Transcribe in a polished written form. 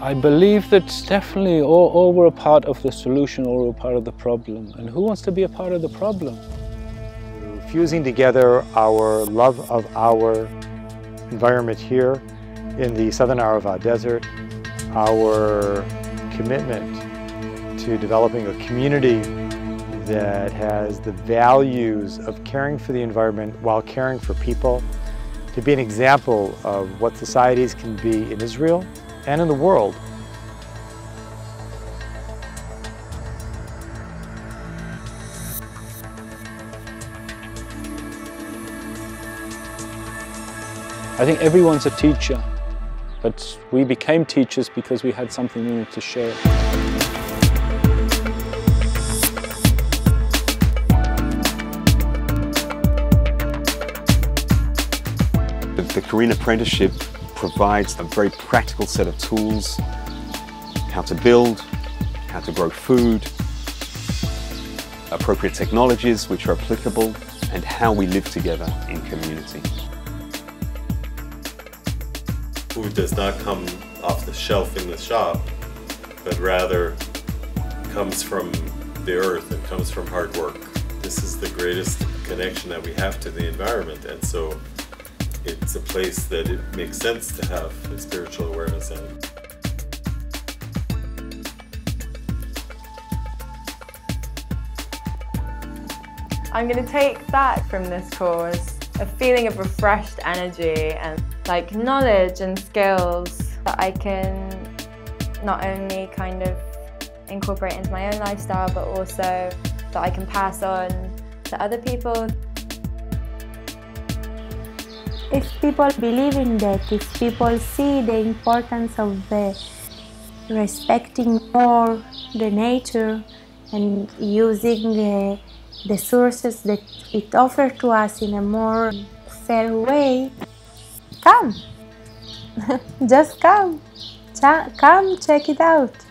I believe that definitely all we're a part of the solution, or we're a part of the problem. And who wants to be a part of the problem? Fusing together our love of our environment here in the southern Arava Desert, our commitment to developing a community that has the values of caring for the environment while caring for people, to be an example of what societies can be in Israel and in the world. I think everyone's a teacher, but we became teachers because we had something we wanted to share. The Korean Apprenticeship provides a very practical set of tools, how to build, how to grow food, appropriate technologies which are applicable, and how we live together in community. Food does not come off the shelf in the shop, but rather comes from the earth and comes from hard work. This is the greatest connection that we have to the environment, and so it's a place that it makes sense to have a spiritual awareness in. I'm going to take back from this course a feeling of refreshed energy and like knowledge and skills that I can not only kind of incorporate into my own lifestyle, but also that I can pass on to other people. If people believe in that, if people see the importance of respecting more the nature and using the sources that it offers to us in a more fair way, come. Just come. Come check it out.